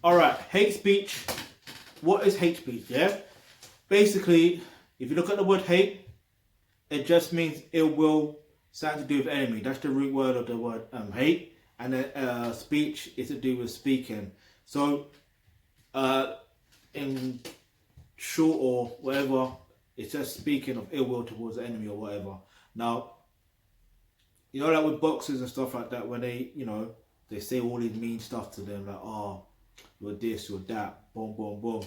All right, hate speech. What is hate speech? Yeah, basically, if you look at the word hate, it just means ill will, something to do with enemy. That's the root word of the word hate, and then speech is to do with speaking. So, in short or whatever, it's just speaking of ill will towards the enemy or whatever. Now, you know, like with boxers and stuff like that, when they, they say all these mean stuff to them, like, oh, you're this, you're that, boom, boom, boom.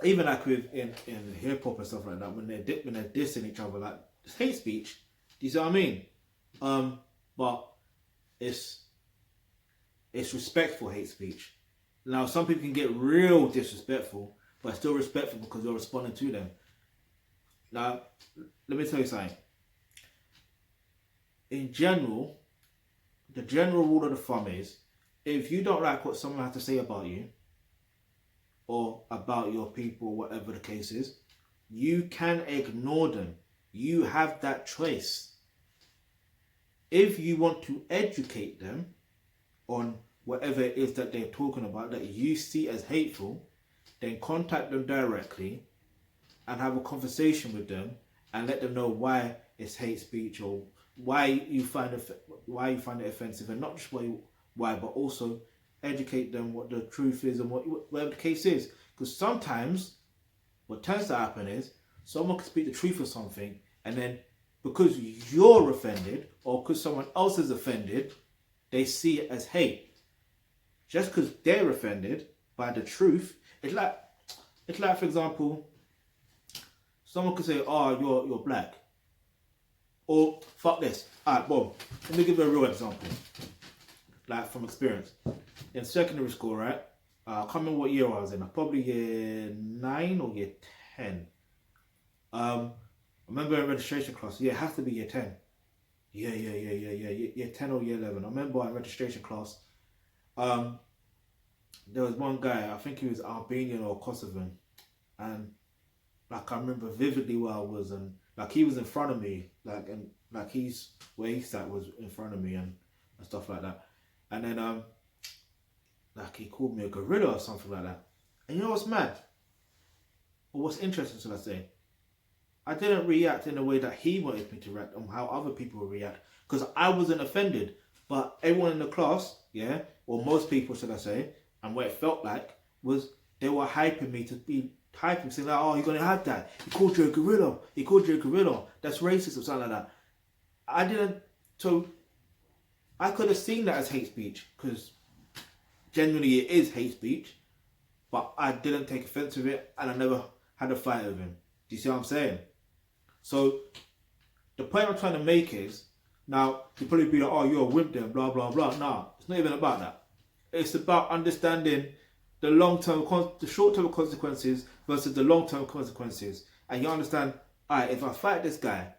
Even like with in hip hop and stuff like that, when they're dissing each other, like it's hate speech. Do you see what I mean? But it's respectful hate speech. Now, some people can get real disrespectful, but still respectful because you're responding to them. Now, let me tell you something. In general, the general rule of the thumb is, if you don't like what someone has to say about you, or about your people, whatever the case is, you can ignore them. You have that choice. If you want to educate them on whatever it is that they're talking about that you see as hateful, then contact them directly and have a conversation with them and let them know why it's hate speech or why you find it offensive, and not just why, but also educate them what the truth is and whatever the case is. Because sometimes what tends to happen is someone can speak the truth of something, and then because you're offended or because someone else is offended, they see it as hate. Just because they're offended by the truth, it's like for example, someone could say, "Oh, you're black," or "Fuck this." Alright, boom. Let me give you a real example, like from experience. In secondary school, right? I can't remember what year I was in. Probably year 9 or year 10. I remember in registration class. Yeah, it has to be year 10. Yeah. Year 10 or year 11. I remember in registration class, there was one guy, I think he was Albanian or Kosovan. And like I remember vividly where I was, and like he was in front of me, like he's where he sat was in front of me and stuff like that. And then like he called me a gorilla or something like that. And you know what's mad? Or what's interesting, should I say? I didn't react in the way that he wanted me to react on how other people would react. Because I wasn't offended. But everyone in the class, yeah, or most people, should I say, and what it felt like, was they were hyping me to be typing, saying like, "Oh, you're going to have that. He called you a gorilla. He called you a gorilla. That's racist," or something like that. I didn't, so I could have seen that as hate speech, because generally it is hate speech, but I didn't take offense with it, and I never had a fight with him. Do you see what I'm saying? So the point I'm trying to make is, now you'll probably be like, "Oh, you're a wimp then, blah blah blah." Nah, it's not even about that. It's about understanding the the short-term consequences versus the long-term consequences, and you understand, alright, if I fight this guy,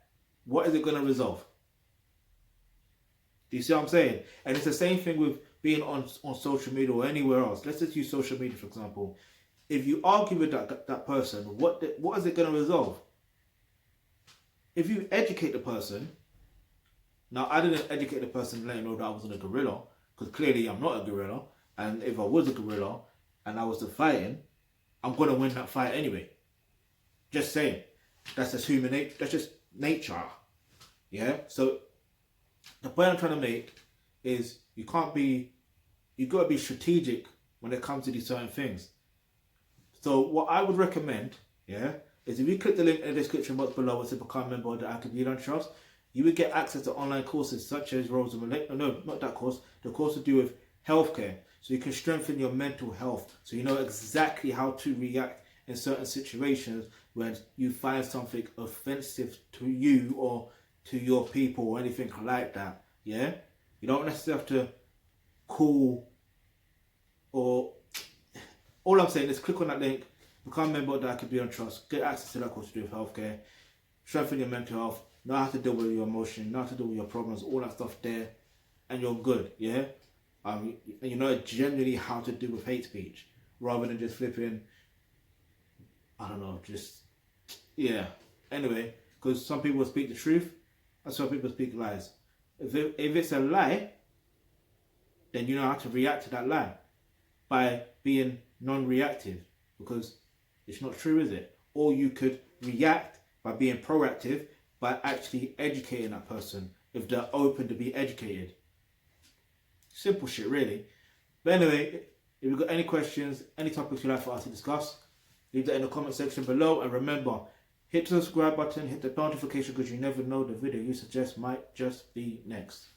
what is it going to resolve? Do you see what I'm saying? And it's the same thing with being on social media or anywhere else. Let's just use social media for example. If you argue with that person, what is it going to resolve? If you educate the person, now I didn't educate the person letting know that I wasn't a gorilla, because clearly I'm not a gorilla, and if I was a gorilla and I was fighting, I'm going to win that fight anyway. Just saying. That's just human nature. That's just nature. Yeah? So the point I'm trying to make is you got to be strategic when it comes to these certain things. So what I would recommend, yeah, is if you click the link in the description box below to become a member of the Thealkebulantrust, you would get access to online courses such as not that course, the course to do with healthcare. So you can strengthen your mental health. So you know exactly how to react in certain situations when you find something offensive to you or to your people or anything like that. Yeah? You don't necessarily have to call, or all I'm saying is click on that link, become a member of the Thealkebulantrust, get access to that course to do with healthcare, strengthen your mental health, know how to deal with your emotion, know how to deal with your problems, all that stuff there, and you're good, yeah? And you know generally how to deal with hate speech, rather than just flipping, I don't know, just, yeah. Anyway, because some people speak the truth, and some people speak lies. If it's a lie, then you know how to react to that lie. by being non-reactive, because it's not true, is it? Or you could react by being proactive, by actually educating that person if they're open to be educated. Simple shit, really. But anyway, if you've got any questions, any topics you'd like for us to discuss, leave that in the comment section below. And remember, hit the subscribe button, hit the notification, because you never know the video you suggest might just be next.